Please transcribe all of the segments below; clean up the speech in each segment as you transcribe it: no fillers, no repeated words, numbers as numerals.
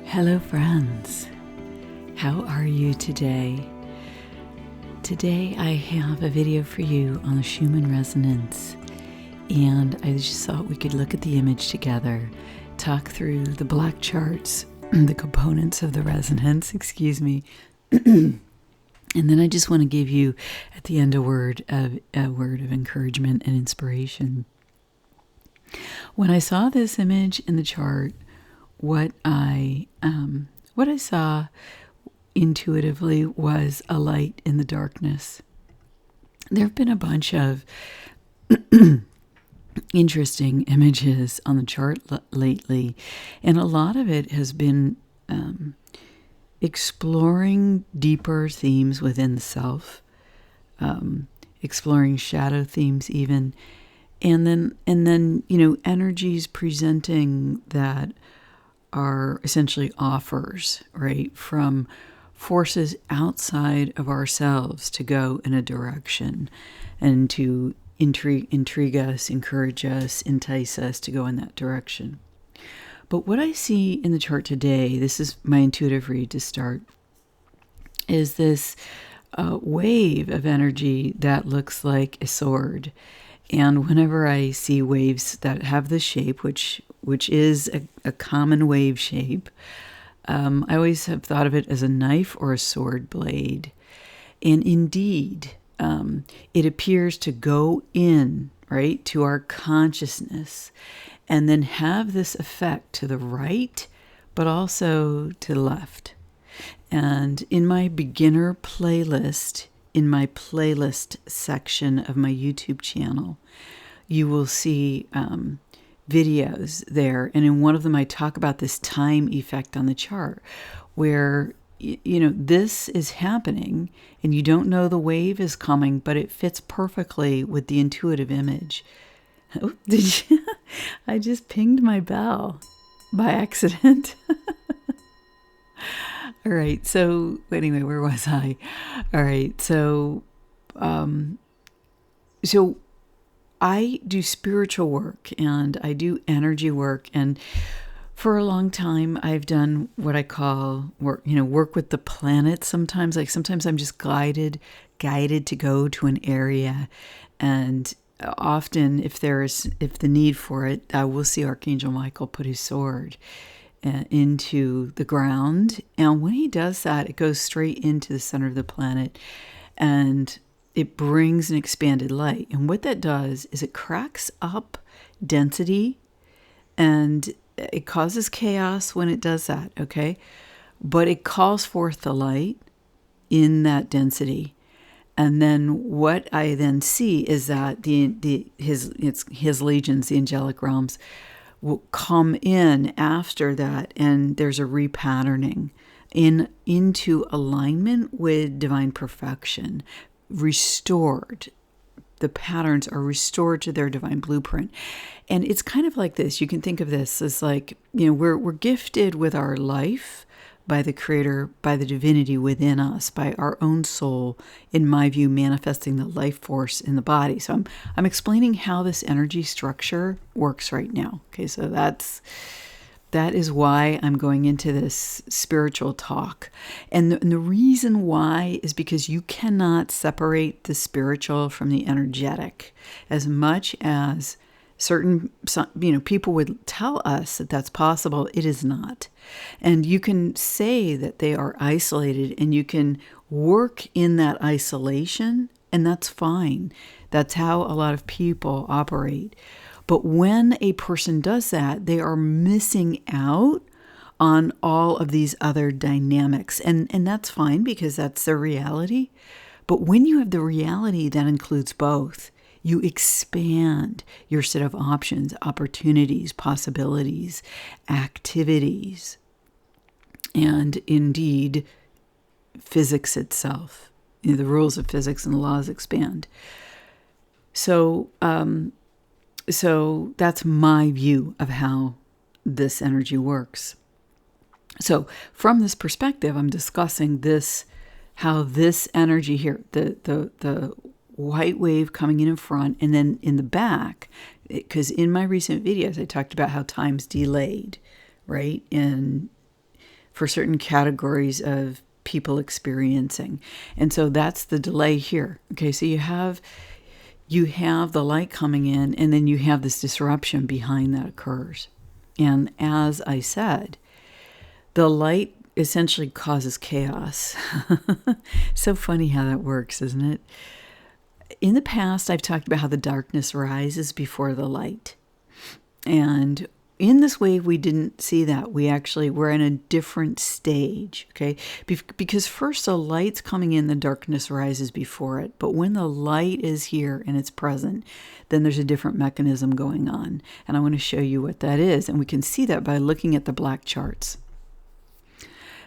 Hello friends, how are you today? Today I have a video for you on the Schumann resonance, and I just thought we could look at the image together, talk through the black charts, the components of the resonance, and then I just want to give you at the end a word of encouragement and inspiration. When I saw this image in the chart, what I saw intuitively was a light in the darkness. There have been a bunch of interesting images on the chart lately, and a lot of it has been exploring deeper themes within the self, exploring shadow themes even, and then energies presenting that are essentially offers, right, from forces outside of ourselves to go in a direction and to intrigue us, encourage us, entice us to go in that direction. But what I see in the chart today, this is my intuitive read to start, is this wave of energy that looks like a sword. And whenever I see waves that have this shape, which is a common wave shape, I always have thought of it as a knife or a sword blade. And indeed, it appears to go in, right, to our consciousness and then have this effect to the right, but also to the left. And in my beginner playlist, in my playlist section of my YouTube channel, you will see videos there. And in one of them, I talk about this time effect on the chart where, this is happening and you don't know the wave is coming, but it fits perfectly with the intuitive image. Oh, did you? I just pinged my bell by accident. All right. So anyway, where was I? All right. So I do spiritual work and I do energy work. And for a long time, I've done what I call work with the planet. Sometimes I'm just guided to go to an area. And often if the need for it, I will see Archangel Michael put his sword into the ground, and when he does that, it goes straight into the center of the planet and it brings an expanded light. And what that does is it cracks up density and it causes chaos when it does that, okay? But it calls forth the light in that density. And then what I then see is that his legions, the angelic realms, will come in after that, and there's a repatterning into alignment with divine perfection, restored. The patterns are restored to their divine blueprint. And it's kind of like this. You can think of this as like, we're gifted with our life by the Creator, by the divinity within us, by our own soul, in my view, manifesting the life force in the body. So I'm explaining how this energy structure works right now. Okay, so that is why I'm going into this spiritual talk. And the reason why is because you cannot separate the spiritual from the energetic. As much as certain people would tell us that that's possible, it is not. And you can say that they are isolated and you can work in that isolation, and that's fine. That's how a lot of people operate. But when a person does that, they are missing out on all of these other dynamics. And that's fine because that's their reality. But when you have the reality that includes both, you expand your set of options, opportunities, possibilities, activities, and indeed physics itself. The rules of physics and the laws expand. So that's my view of how this energy works. So from this perspective, I'm discussing how this energy here, the white wave coming in front, and then in the back, because in my recent videos, I talked about how time's delayed, right? And for certain categories of people experiencing. And so that's the delay here. Okay, so you have the light coming in, and then you have this disruption behind that occurs. And as I said, the light essentially causes chaos. So funny how that works, isn't it? In the past, I've talked about how the darkness rises before the light. And in this wave, we didn't see that. We're in a different stage, okay? Because first the light's coming in, the darkness rises before it. But when the light is here and it's present, then there's a different mechanism going on. And I want to show you what that is. And we can see that by looking at the black charts.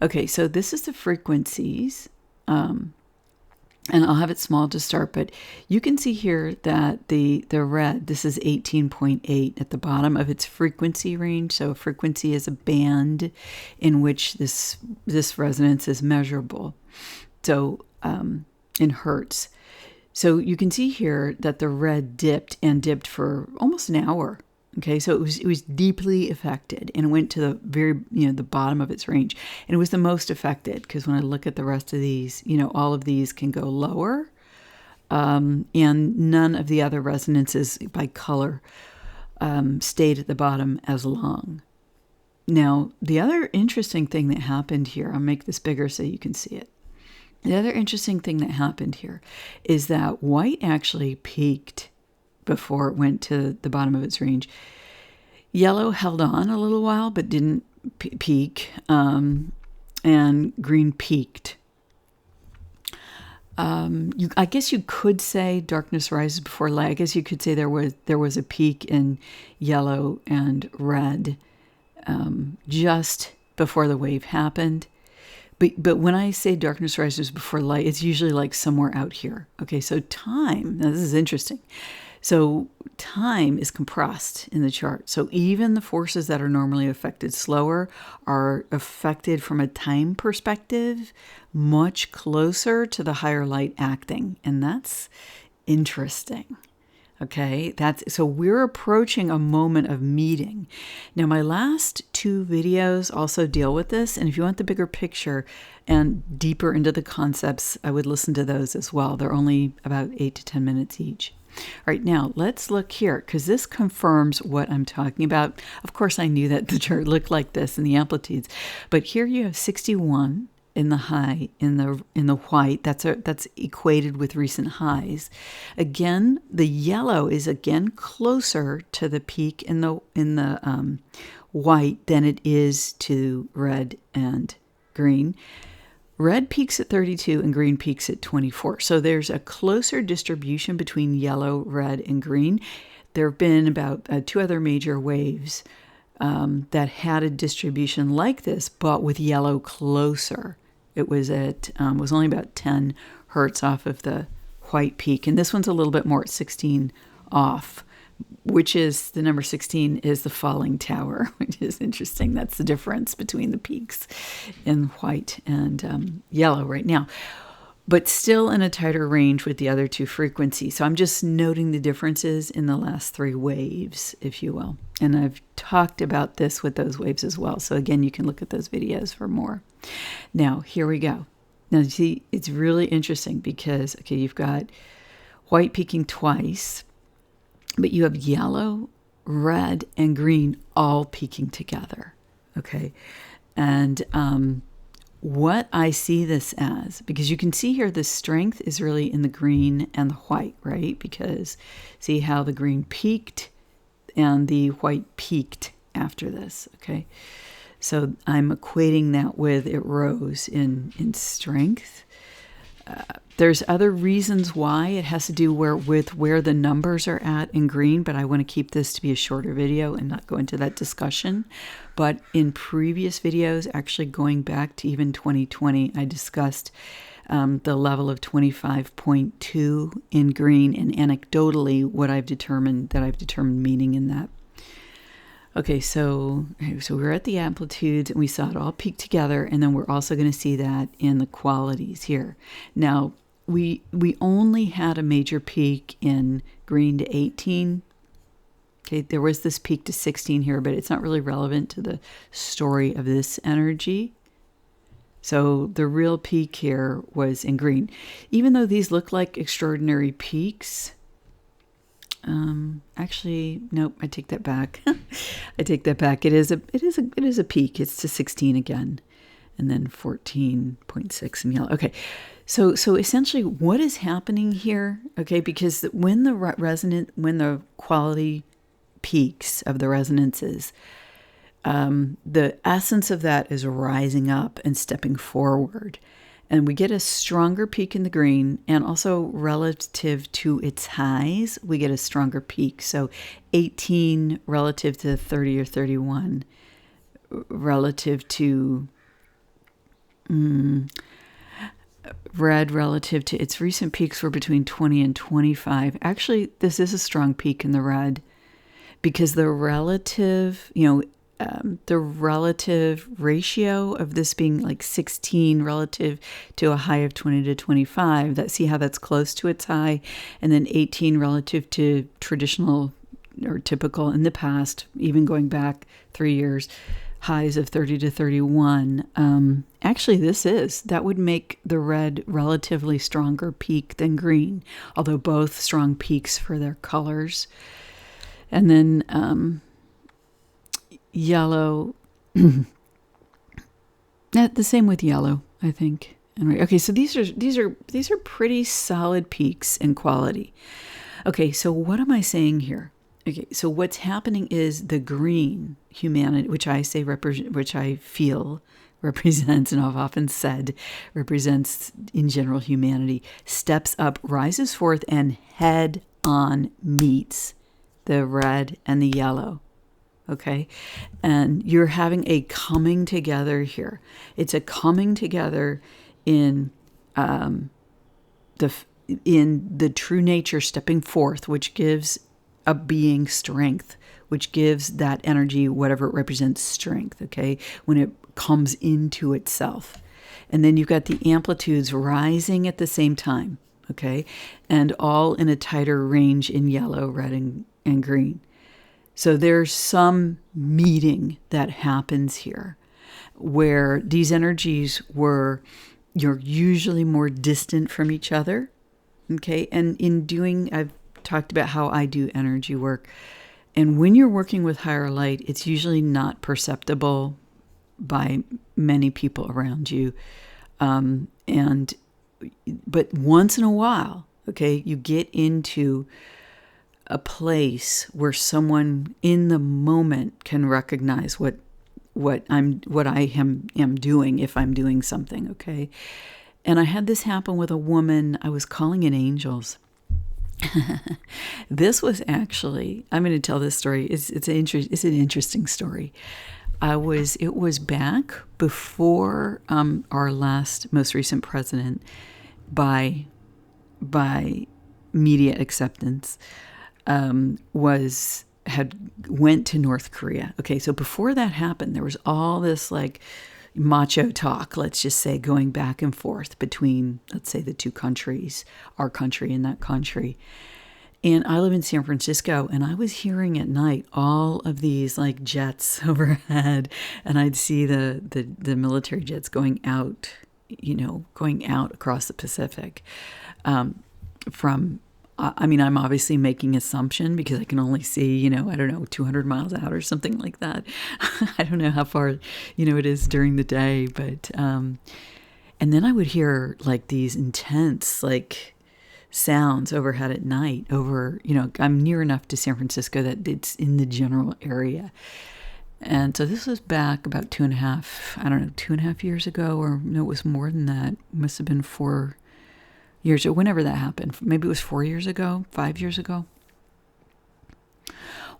Okay, so this is the frequencies. And I'll have it small to start, but you can see here that the red, this is 18.8 at the bottom of its frequency range. So frequency is a band in which this resonance is measurable. So in hertz. So you can see here that the red dipped for almost an hour. Okay, so it was deeply affected, and it went to the very, the bottom of its range. And it was the most affected, because when I look at the rest of these, all of these can go lower, and none of the other resonances by color stayed at the bottom as long. Now, the other interesting thing that happened here, I'll make this bigger so you can see it. The other interesting thing that happened here is that white actually peaked before it went to the bottom of its range. Yellow held on a little while, but didn't peak, and green peaked. I guess you could say darkness rises before light. I guess you could say there was a peak in yellow and red just before the wave happened. But when I say darkness rises before light, it's usually like somewhere out here. Okay, so time, now this is interesting. So time is compressed in the chart. So even the forces that are normally affected slower are affected from a time perspective much closer to the higher light acting. And that's interesting. Okay, so we're approaching a moment of meeting. Now, my last two videos also deal with this, and if you want the bigger picture and deeper into the concepts, I would listen to those as well. They're only about 8 to 10 minutes each. All right, now let's look here, because this confirms what I'm talking about. Of course, I knew that the chart looked like this in the amplitudes, but here you have 61 in the high in the white. That's equated with recent highs. Again, the yellow is again closer to the peak in the white than it is to red and green. Red peaks at 32 and green peaks at 24. So there's a closer distribution between yellow, red, and green. There have been about 2 other major waves that had a distribution like this, but with yellow closer. It was was only about 10 hertz off of the white peak, and this one's a little bit more at 16 off, which is the number 16 is the falling tower, which is interesting. That's the difference between the peaks in white and yellow right now, but still in a tighter range with the other 2 frequencies. So I'm just noting the differences in the last 3 waves, if you will. And I've talked about this with those waves as well. So again, you can look at those videos for more. Now, here we go. Now, see, it's really interesting because, okay, you've got white peaking twice, but you have yellow, red, and green all peaking together, okay? And what I see this as, because you can see here the strength is really in the green and the white, right? Because see how the green peaked and the white peaked after this, okay? So I'm equating that with it rose in strength. There's other reasons why. It has to do with where the numbers are at in green, but I want to keep this to be a shorter video and not go into that discussion. But in previous videos, actually going back to even 2020, I discussed the level of 25.2 in green, and anecdotally what I've determined meaning in that. Okay, so we're at the amplitudes, and we saw it all peak together, and then we're also going to see that in the qualities here. Now, we only had a major peak in green to 18. Okay, there was this peak to 16 here, but it's not really relevant to the story of this energy. So the real peak here was in green. Even though these look like extraordinary peaks, actually, nope, I take that back. I take that back. It is a peak. It's to 16 again, and then 14.6 in yellow. Okay, so essentially, what is happening here? Okay, because when the quality peaks of the resonances, the essence of that is rising up and stepping forward. And we get a stronger peak in the green, and also relative to its highs, we get a stronger peak. So 18 relative to 30 or 31, relative to red relative to its recent peaks were between 20 and 25. Actually, this is a strong peak in the red, because the relative, the relative ratio of this being like 16 relative to a high of 20 to 25, see how that's close to its high, and then 18 relative to traditional or typical in the past, even going back 3 years, highs of 30 to 31. Actually, that would make the red relatively stronger peak than green, although both strong peaks for their colors. And then yellow, the same with yellow, I think. Okay, so these are pretty solid peaks in quality. Okay, so what am I saying here? Okay, so what's happening is the green humanity, which I feel represents, and I've often said represents in general humanity, steps up, rises forth, and head on meets the red and the yellow. Okay, and you're having a coming together here. It's a coming together in the true nature stepping forth, which gives a being strength, which gives that energy, whatever it represents, strength. Okay, when it comes into itself, and then you've got the amplitudes rising at the same time. Okay, and all in a tighter range in yellow, red, and green. So there's some meeting that happens here where these energies you're usually more distant from each other. Okay. And I've talked about how I do energy work. And when you're working with higher light, it's usually not perceptible by many people around you. But once in a while, okay, you get into a place where someone in the moment can recognize what I am doing, if I'm doing something. Okay. And I had this happen with a woman. I was calling in angels. This was actually, I'm going to tell this story. It's an interesting story. It was back before our most recent president, by media acceptance, went to North Korea. Okay, so before that happened, there was all this like macho talk, let's just say, going back and forth between, let's say, the two countries, our country and that country. And I live in San Francisco, and I was hearing at night all of these like jets overhead, and I'd see the military jets going out across the Pacific. I'm obviously making assumption because I can only see, 200 miles out or something like that. I don't know how far, it is during the day, but, and then I would hear like these intense, like, sounds overhead at night I'm near enough to San Francisco that it's in the general area. And so this was back about 2.5 years ago, or no, it was more than that. It must have been 4 years ago, whenever that happened. Maybe it was 4 years ago, 5 years ago.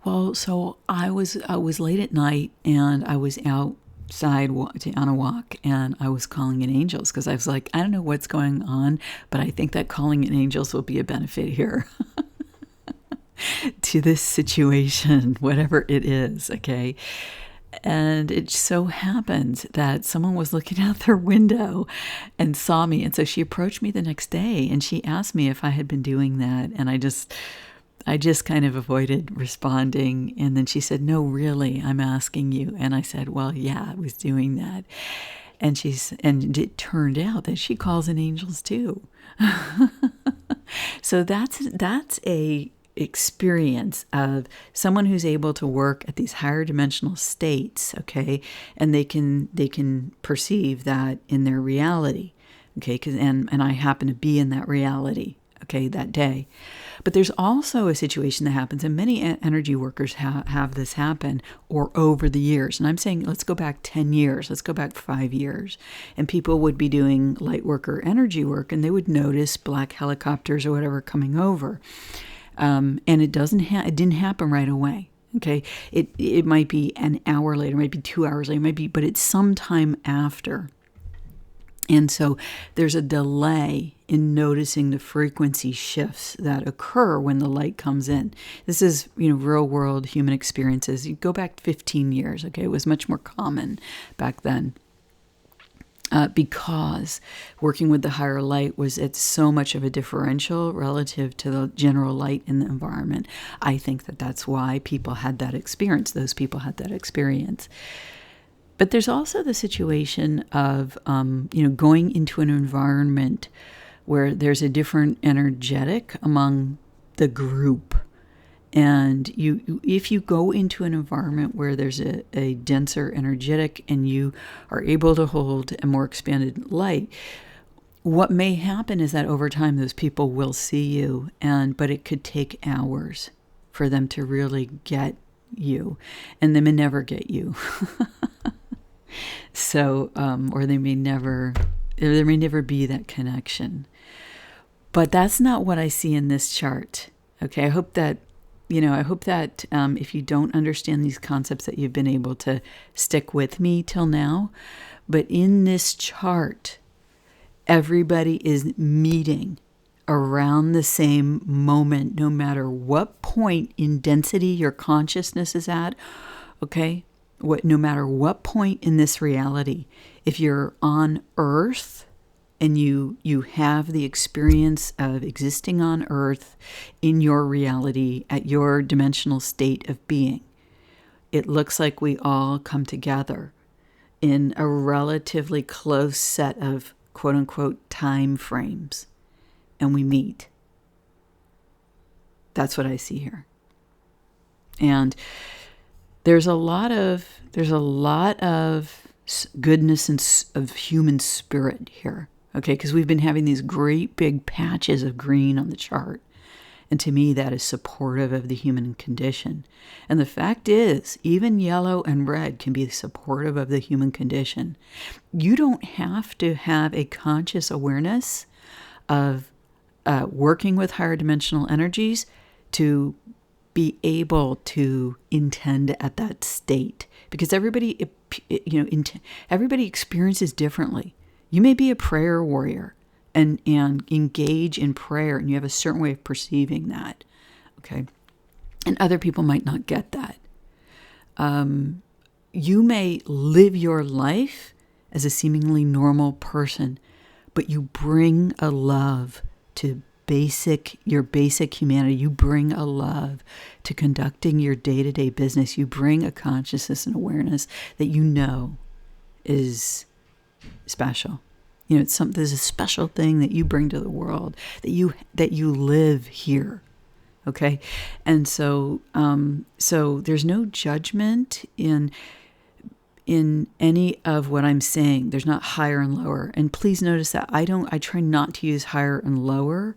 Well, so I was late at night, and I was outside on a walk, and I was calling in angels because I was like, I don't know what's going on, but I think that calling in angels will be a benefit here to this situation, whatever it is. Okay. And it so happened that someone was looking out their window and saw me. And so she approached me the next day, and she asked me if I had been doing that. And I just kind of avoided responding. And then she said, no, really, I'm asking you. And I said, well, yeah, I was doing that. And it turned out that she calls in angels too. So that's a experience of someone who's able to work at these higher dimensional states, okay, and they can perceive that in their reality, okay, and I happen to be in that reality, okay, that day. But there's also a situation that happens, and many energy workers have this happen, or over the years. And I'm saying, let's go back 10 years, let's go back 5 years. And people would be doing light work or energy work, and they would notice black helicopters or whatever coming over. And it didn't happen right away. Okay, it might be an hour later, it might be 2 hours later, but it's sometime after. And so there's a delay in noticing the frequency shifts that occur when the light comes in. This is, real world human experiences. You go back 15 years, okay? It was much more common back then. Because working with the higher light was at so much of a differential relative to the general light in the environment. I think that's why people had that experience. Those people had that experience. But there's also the situation of, going into an environment where there's a different energetic among the group. And if you go into an environment where there's a denser energetic and you are able to hold a more expanded light, what may happen is that over time those people will see you, but it could take hours for them to really get you, and they may never get you. So, or there may never be that connection. But that's not what I see in this chart. Okay, I hope that if you don't understand these concepts, that you've been able to stick with me till now. But in this chart, everybody is meeting around the same moment, no matter what point in density your consciousness is at. Okay, no matter what point in this reality, if you're on Earth and you have the experience of existing on Earth in your reality at your dimensional state of being, it looks like we all come together in a relatively close set of quote-unquote time frames, and we meet. That's what I see here. And there's a lot of goodness and of human spirit here, okay? Because we've been having these great big patches of green on the chart, and to me that is supportive of the human condition. And the fact is, even yellow and red can be supportive of the human condition. You don't have to have a conscious awareness of working with higher dimensional energies to be able to intend at that state, because everybody experiences differently. You may be a prayer warrior and engage in prayer, and you have a certain way of perceiving that, okay? And other people might not get that. You may live your life as a seemingly normal person, but you bring a love to your basic humanity. You bring a love to conducting your day-to-day business. You bring a consciousness and awareness that is special. There's a special thing that you bring to the world, that you live here. Okay? And so there's no judgment in any of what I'm saying. There's not higher and lower. And please notice that I try not to use higher and lower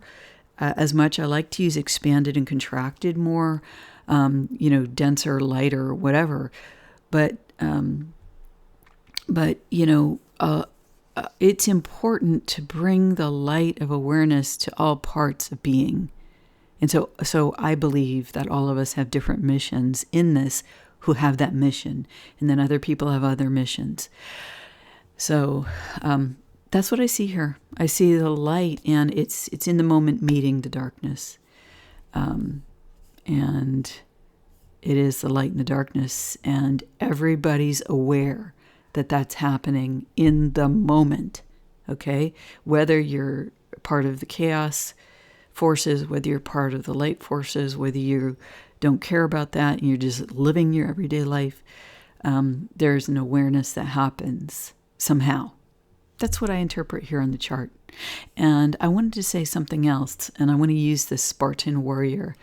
as much. I like to use expanded and contracted more, denser, lighter, whatever. But it's important to bring the light of awareness to all parts of being. And so I believe that all of us have different missions in this, who have that mission, and then other people have other missions. So that's what I see here. I see the light, and it's in the moment meeting the darkness, and it is the light and the darkness, and everybody's aware that that's happening in the moment. Okay, whether you're part of the chaos forces, whether you're part of the light forces, whether you don't care about that and you're just living your everyday life, there's an awareness that happens somehow. That's what I interpret here on the chart. And I wanted to say something else, and I want to use this Spartan warrior.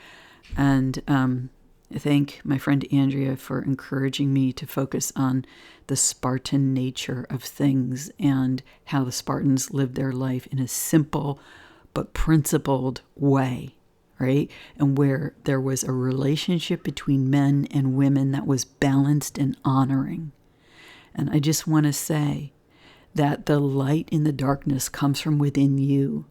And thank my friend Andrea for encouraging me to focus on the Spartan nature of things and how the Spartans lived their life in a simple but principled way, right? And where there was a relationship between men and women that was balanced and honoring. And I just want to say that the light in the darkness comes from within you.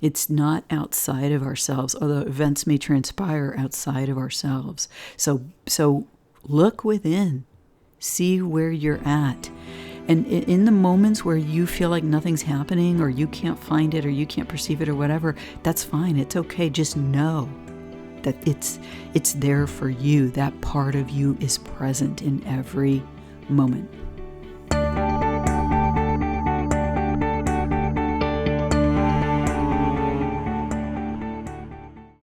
It's not outside of ourselves, although events may transpire outside of ourselves. So look within, see where you're at. And in the moments where you feel like nothing's happening, or you can't find it, or you can't perceive it, or whatever, that's fine. It's okay. Just know that it's there for you. That part of you is present in every moment.